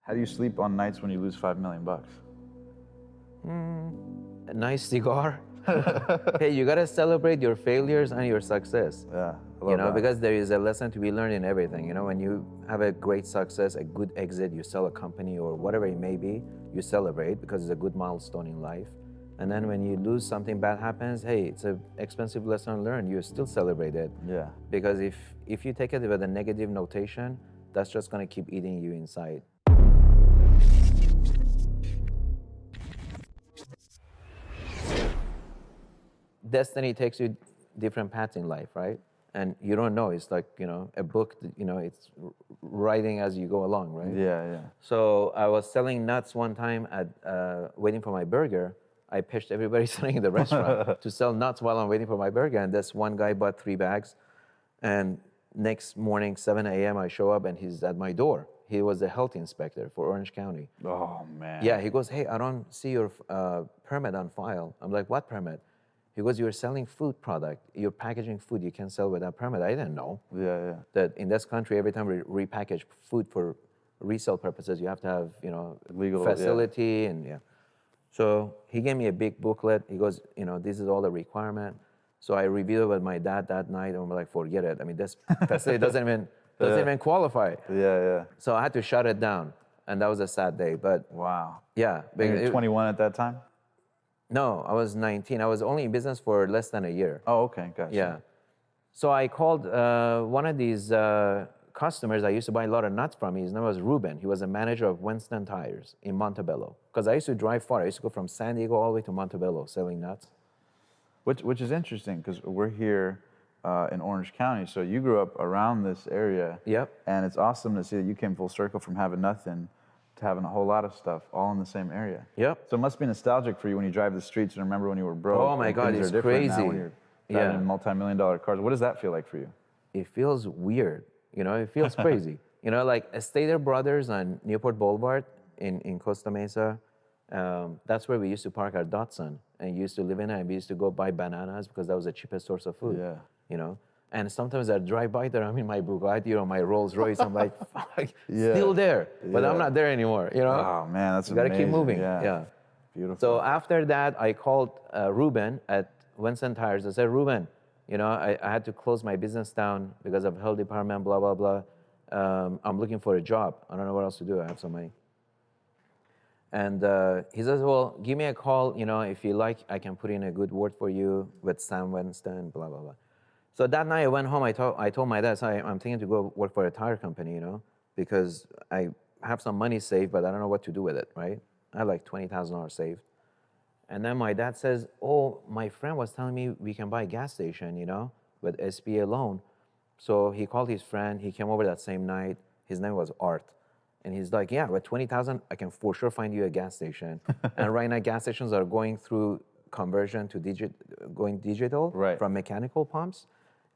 How do you sleep on nights when you lose $5 million? A nice cigar. Hey, you gotta celebrate your failures and your success. Yeah, I love that. Because there is a lesson to be learned in everything. When you have a great success, a good exit, you sell a company or whatever it may be, you celebrate because it's a good milestone in life. And then when you lose, something bad happens, hey, it's an expensive lesson learned, you still celebrate it. Yeah. Because if you take it with a negative notation, that's just gonna keep eating you inside. Destiny takes you different paths in life, right? And you don't know. It's like, a book, it's writing as you go along, right? Yeah. So I was selling nuts one time at waiting for my burger. I pitched everybody sitting in the restaurant to sell nuts while I'm waiting for my burger. And this one guy bought 3 bags. And next morning, 7 a.m., I show up and he's at my door. He was a health inspector for Orange County. Oh, man. Yeah, he goes, hey, I don't see your permit on file. I'm like, what permit? He goes, you're selling food product. You're packaging food you can sell without permit. I didn't know. Yeah. That in this country, every time we repackage food for resale purposes, you have to have, Legal facility and yeah. So he gave me a big booklet. He goes, this is all the requirement. So I reviewed it with my dad that night, and I'm like, forget it. I mean, this facility doesn't even qualify. Yeah. So I had to shut it down, and that was a sad day. But Wow. yeah, And you're 21 at that time? No, I was 19. I was only in business for less than a year. Oh, okay, gotcha. Yeah. So I called one of these customers I used to buy a lot of nuts from. His name was Ruben. He was a manager of Winston Tires in Montebello. Because I used to drive far. I used to go from San Diego all the way to Montebello selling nuts. Which is interesting because we're here in Orange County, so you grew up around this area. Yep. And it's awesome to see that you came full circle from having nothing to having a whole lot of stuff all in the same area. Yep. So it must be nostalgic for you when you drive the streets and remember when you were broke. Oh my God, it's crazy. Now when you're driving multi-million-dollar cars. What does that feel like for you? It feels weird. It feels crazy. Like Stater Brothers on Newport Boulevard in Costa Mesa. That's where we used to park our Datsun and used to live in it. And we used to go buy bananas because that was the cheapest source of food. Yeah. And sometimes I drive by there, I'm in my Bugatti or my Rolls Royce. I'm like, fuck, still there, but I'm not there anymore. Oh man, that's you gotta amazing. keep moving. Yeah. Beautiful. So after that, I called Ruben at Winston Tires. I said, Ruben, I had to close my business down because of health department, blah, blah, blah. I'm looking for a job. I don't know what else to do. I have some money. And he says, well, give me a call. If you like, I can put in a good word for you with Sam Winston, blah, blah, blah. So that night I went home, I told my dad, so I'm thinking to go work for a tire company, because I have some money saved, but I don't know what to do with it, right? I had like $20,000 saved. And then my dad says, oh, my friend was telling me we can buy a gas station, with SBA loan. So he called his friend, he came over that same night. His name was Art. And he's like, yeah, with 20,000, I can for sure find you a gas station. And right now gas stations are going through conversion to digital from mechanical pumps.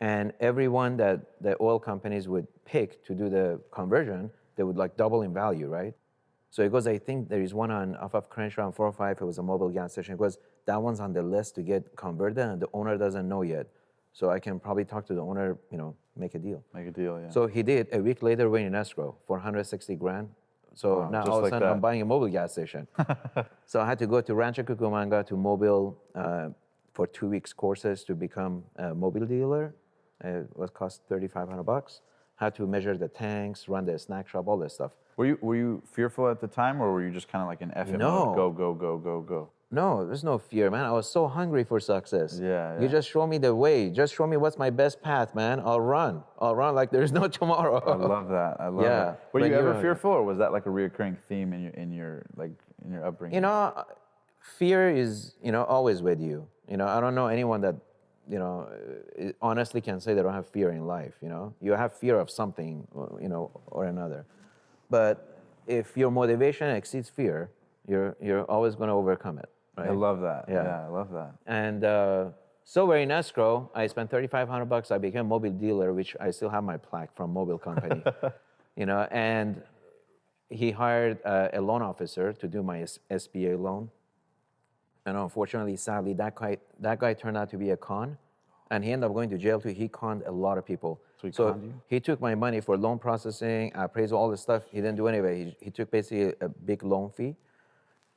And everyone that the oil companies would pick to do the conversion, they would like double in value, right? So he goes, I think there is one off of Crenshaw on 405. It was a mobile gas station. He goes, that one's on the list to get converted, and the owner doesn't know yet. So I can probably talk to the owner, make a deal. Make a deal, yeah. So he did. A week later, we're in escrow for $160,000. So now all of a sudden, I'm buying a mobile gas station. So I had to go to Rancho Cucamonga to Mobile for 2 weeks courses to become a mobile dealer. It was cost $3,500. Had to measure the tanks, run the snack shop, all this stuff. Were you fearful at the time, or were you just kind of like in F mode? Go. No, there's no fear, man. I was so hungry for success. Yeah. You just show me the way. Just show me what's my best path, man. I'll run like there's no tomorrow. I love that. That. Were you ever fearful, or was that like a reoccurring theme in your upbringing? Fear is always with you. I don't know anyone that honestly can say they don't have fear in life. You have fear of something, or another. But if your motivation exceeds fear, you're always going to overcome it. Right? I love that. Yeah, I love that. And so we're in escrow. I spent $3,500. I became a mobile dealer, which I still have my plaque from mobile company. And he hired a loan officer to do my SBA loan. And unfortunately, sadly, that guy turned out to be a con. And he ended up going to jail too. He conned a lot of people. So he conned you? He took my money for loan processing, appraisal, all this stuff. He didn't do anyway. He took basically a big loan fee.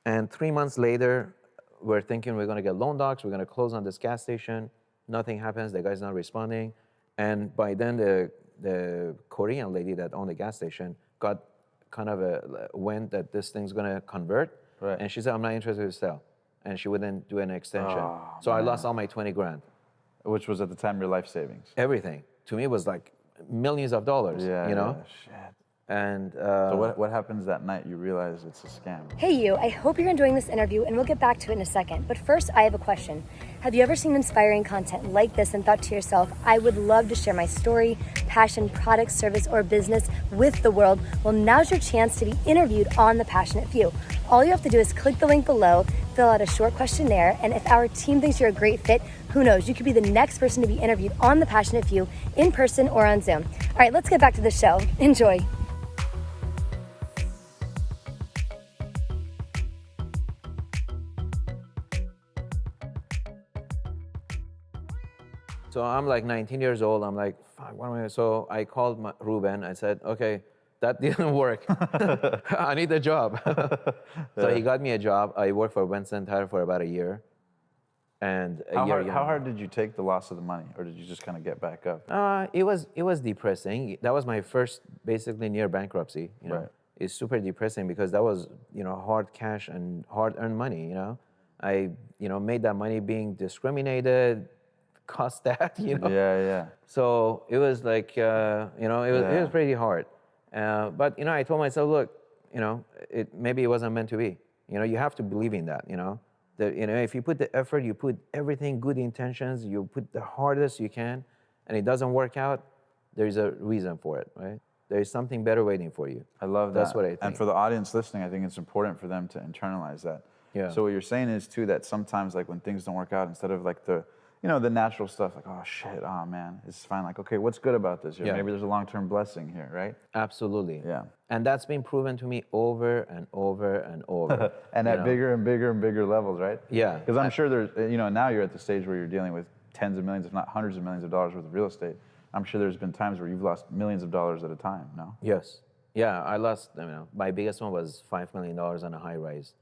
And 3 months later, we're thinking we're going to get loan docs. We're going to close on this gas station. Nothing happens. The guy's not responding. And by then, the Korean lady that owned the gas station got kind of a wind that this thing's going to convert. Right. And she said, I'm not interested to sell. And she wouldn't do an extension. Oh, so I lost all my 20 grand. Which was at the time your life savings. Everything. To me, it was like millions of dollars, Yeah, you know? yeah, shit. And So what happens that night you realize it's a scam? Hey you, I hope you're enjoying this interview and we'll get back to it in a second. But first, I have a question. Have you ever seen inspiring content like this and thought to yourself, I would love to share my story, passion, product, service, or business with the world? Well, now's your chance to be interviewed on The Passionate Few. All you have to do is click the link below, fill out a short questionnaire, and if our team thinks you're a great fit, who knows, you could be the next person to be interviewed on The Passionate Few in person or on Zoom. All right, let's get back to the show. Enjoy. so I'm like 19 years old. I'm like, fuck, what am I? So I called Ruben. I said, okay, that didn't work. I need a job. So he got me a job. I worked for Winston Tire for about a year. And How hard did you take the loss of the money, or did you just kind of get back up? It was depressing. That was my first, basically near bankruptcy. You know, Right. It's super depressing because that was hard cash and hard earned money. I made that money being discriminated, cost that. Yeah. So it was like it was pretty hard. But I told myself, look, maybe it wasn't meant to be. You have to believe in that. If you put the effort, you put everything, good intentions, you put the hardest you can, and it doesn't work out, there's a reason for it, right? There is something better waiting for you. I love that. That's what I think. And for the audience listening, I think it's important for them to internalize that. Yeah. So what you're saying is too that sometimes like when things don't work out, instead of like the the natural stuff like, oh shit, oh man, it's fine. Like, okay, what's good about this? Or Yeah. maybe there's a long-term blessing here, right? Absolutely. Yeah. And that's been proven to me over and over and over. And at bigger and bigger and bigger levels, right? Yeah. Because I'm sure there's, now you're at the stage where you're dealing with tens of millions, if not hundreds of millions of dollars worth of real estate. I'm sure there's been times where you've lost millions of dollars at a time, no? Yes. Yeah, I lost, my biggest one was $5 million on a high rise.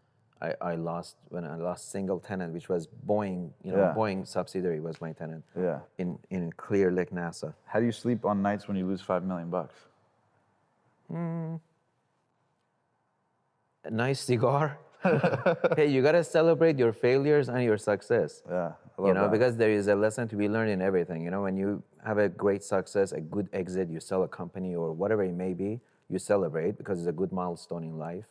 I lost when I lost single tenant, which was Boeing, Yeah. Boeing subsidiary was my tenant. Yeah. In Clear Lake, NASA. How do you sleep on nights when you lose $5 million? A nice cigar. Hey, you gotta celebrate your failures and your success. Yeah, I love that. Because there is a lesson to be learned in everything. When you have a great success, a good exit, you sell a company or whatever it may be, you celebrate because it's a good milestone in life.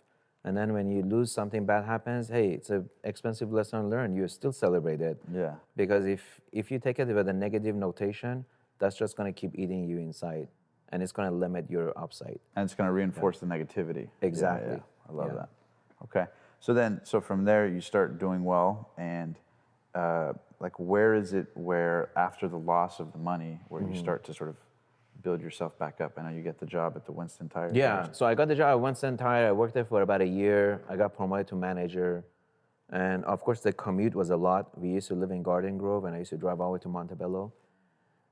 And then when you lose, something bad happens, hey, it's an expensive lesson learned. You still celebrate it. Yeah. Because if you take it with a negative notation, that's just gonna keep eating you inside, and it's gonna limit your upside. And it's going to reinforce the negativity. Exactly. Yeah. I love Yeah. that. Okay. So from there, you start doing well. And like, where is it where after the loss of the money, where you start to sort of build yourself back up? I know you get the job at the Winston Tire. Yeah, so I got the job at Winston Tire. I worked there for about a year. I got promoted to manager. And of course, the commute was a lot. We used to live in Garden Grove, and I used to drive all the way to Montebello.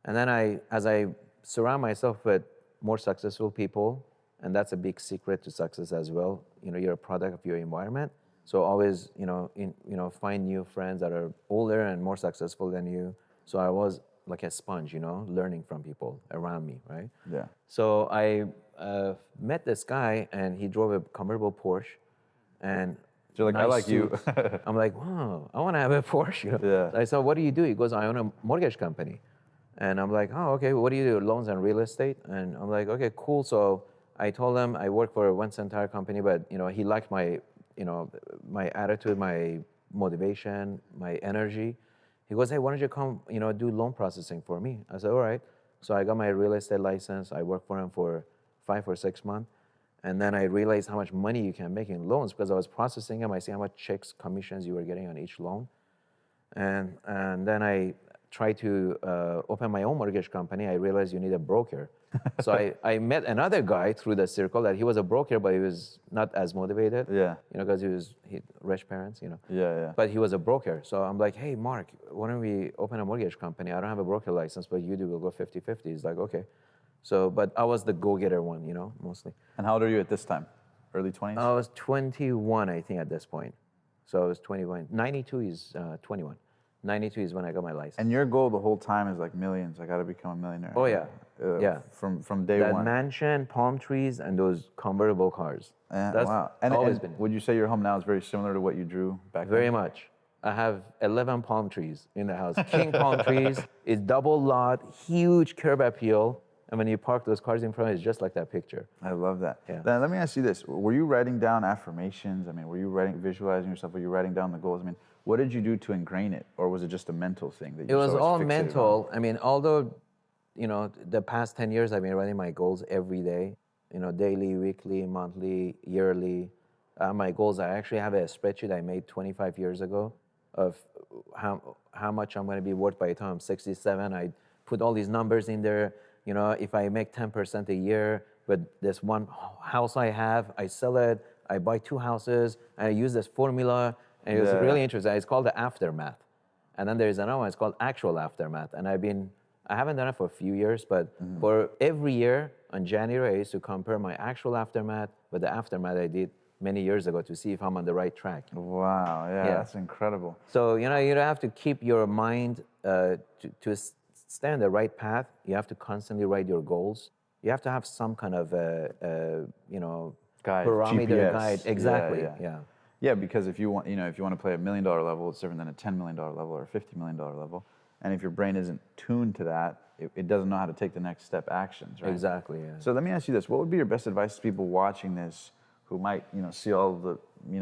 And then as I surround myself with more successful people, and that's a big secret to success as well. You're a product of your environment. So always, find new friends that are older and more successful than you. So I was like a sponge, learning from people around me, right? Yeah. So I met this guy, and he drove a convertible Porsche, and So you're like, I like you. I'm like, wow, I want to have a Porsche. Yeah. I said, what do you do? He goes, I own a mortgage company. And I'm like, oh, okay, what do you do? Loans and real estate? And I'm like, okay, cool. So I told him I work for a Winston Tire company, but he liked my, my attitude, my motivation, my energy. He goes, hey, why don't you come, do loan processing for me? I said, all right. So I got my real estate license. I worked for him for 5 or 6 months. And then I realized how much money you can make in loans because I was processing them. I see how much checks, commissions you were getting on each loan. And then I tried to open my own mortgage company. I realized you need a broker. So I met another guy through the circle that he was a broker, but he was not as motivated. Yeah. Because he rich parents. Yeah. But he was a broker. So I'm like, hey, Mark, why don't we open a mortgage company? I don't have a broker license, but you do. We'll go 50-50. He's like, okay. So, but I was the go-getter one, mostly. And how old are you at this time? Early 20s? I was 21, I think, at this point. So I was 21. 92 is 21. 92 is when I got my license. And your goal the whole time is like millions. I got to become a millionaire. Oh, yeah. Yeah. From day that one. mansion, palm trees, and those convertible cars. That's wow. And, always and been. would you say your home now is very similar to what you drew back then? Very much. I have 11 palm trees in the house. King palm trees. It's double lot, huge curb appeal. And when you park those cars in front, it's just like that picture. I love that. Yeah. Then let me ask you this. Were you writing down affirmations? I mean, were you visualizing yourself? Were you writing down the goals? I mean, what did you do to ingrain it? Or was it just a mental thing that you It was always all fixated mental. on? I mean, although, the past 10 years, I've been writing my goals every day, daily, weekly, monthly, yearly. My goals, I actually have a spreadsheet I made 25 years ago of how much I'm going to be worth by the time I'm 67. I put all these numbers in there. If I make 10% a year, but this one house I have, I sell it, I buy 2 houses, and I use this formula, and it was really interesting. It's called the aftermath. And then there's another one, it's called actual aftermath. And I haven't done it for a few years, but for every year on January, I used to compare my actual aftermath with the aftermath I did many years ago to see if I'm on the right track. Wow, yeah, that's incredible. So, you have to keep your mind to stay on the right path. You have to constantly write your goals. You have to have some kind of Guide, parameter GPS. guide. Exactly. Yeah, because if you want to play $1 million level, it's different than a $10 million level or a $50 million level. And if your brain isn't tuned to that, it doesn't know how to take the next step actions, right? Exactly. Yeah. So let me ask you this: what would be your best advice to people watching this who might, see all of the,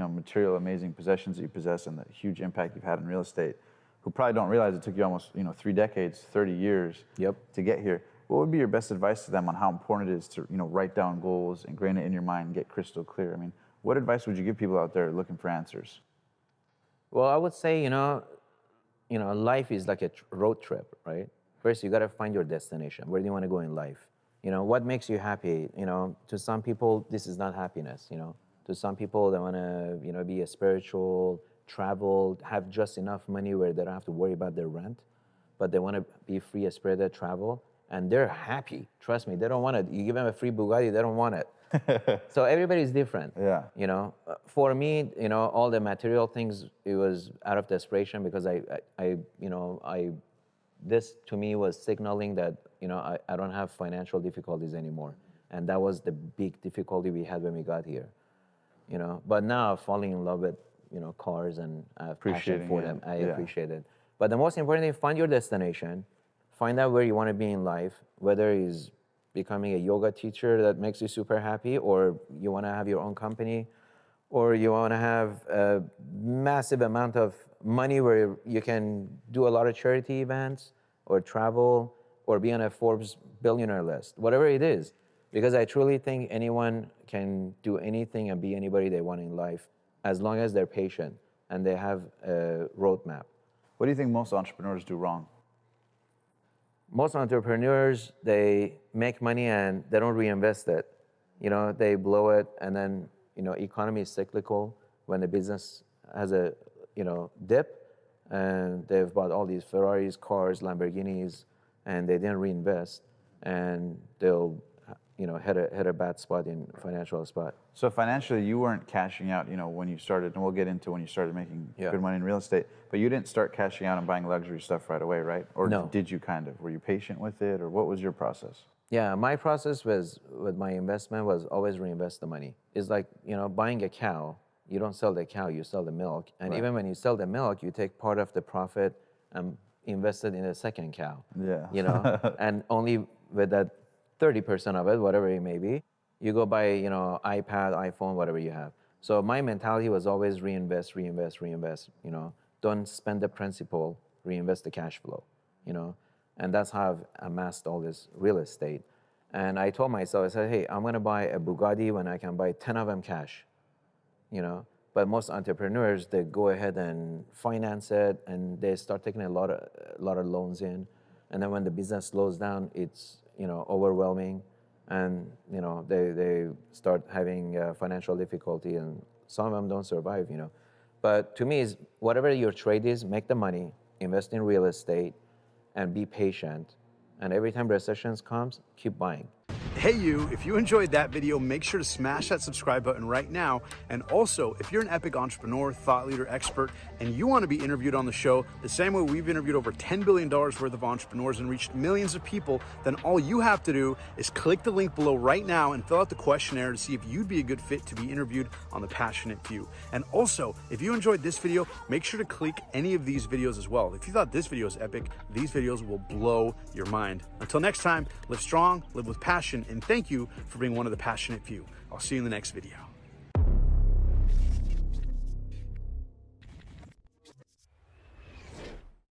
material, amazing possessions that you possess and the huge impact you've had in real estate, who probably don't realize it took you almost, 3 decades, 30 years to get here? What would be your best advice to them on how important it is to, write down goals, ingrain it in your mind, and get crystal clear? I mean, what advice would you give people out there looking for answers? Well, I would say, life is like a road trip, right? First, you got to find your destination. Where do you want to go in life? What makes you happy? To some people, this is not happiness. To some people, they want to, be a spiritual, travel, have just enough money where they don't have to worry about their rent, but they want to be free, a spirited travel, and they're happy. Trust me, they don't want it. You give them a free Bugatti, they don't want it. So everybody's different. Yeah. For me, all the material things, it was out of desperation because this to me was signaling that, I don't have financial difficulties anymore. And that was the big difficulty we had when we got here, But now falling in love with, cars and I have passion for them. I appreciate it. But the most important thing, find your destination, find out where you want to be in life, whether it's becoming a yoga teacher that makes you super happy, or you want to have your own company, or you want to have a massive amount of money where you can do a lot of charity events or travel or be on a Forbes billionaire list, whatever it is. Because I truly think anyone can do anything and be anybody they want in life as long as they're patient and they have a roadmap. What do you think most entrepreneurs do wrong? Most entrepreneurs, they make money and they don't reinvest it. They blow it, and then, economy is cyclical. When the business has a, dip, and they've bought all these Ferraris, cars, Lamborghinis, and they didn't reinvest, and they'll, hit a bad spot in financial spot. So financially, you weren't cashing out, when you started, and we'll get into when you started making good money in real estate, but you didn't start cashing out and buying luxury stuff right away, right? Or No. did you kind of? Were you patient with it, or what was your process? Yeah, my process was, with my investment, was always reinvest the money. It's like, buying a cow. You don't sell the cow, you sell the milk. And even when you sell the milk, you take part of the profit and invest it in a second cow. Yeah. And only with that 30% of it, whatever it may be, you go buy, iPad, iPhone, whatever you have. So my mentality was always reinvest, reinvest, reinvest. Don't spend the principal, reinvest the cash flow. And that's how I've amassed all this real estate. And I told myself, I said, hey, I'm gonna buy a Bugatti when I can buy 10 of them cash. But most entrepreneurs, they go ahead and finance it, and they start taking a lot of loans in. And then when the business slows down, it's overwhelming, and they start having financial difficulty, and some of them don't survive. But to me, is whatever your trade is, make the money, invest in real estate, and be patient. And every time recessions comes, keep buying. Hey you, if you enjoyed that video, make sure to smash that subscribe button right now. And also, if you're an epic entrepreneur, thought leader, expert, and you want to be interviewed on the show, the same way we've interviewed over $10 billion worth of entrepreneurs and reached millions of people, then all you have to do is click the link below right now and fill out the questionnaire to see if you'd be a good fit to be interviewed on The Passionate Few. And also, if you enjoyed this video, make sure to click any of these videos as well. If you thought this video was epic, these videos will blow your mind. Until next time, live strong, live with passion, and thank you for being one of the passionate few. I'll see you in the next video.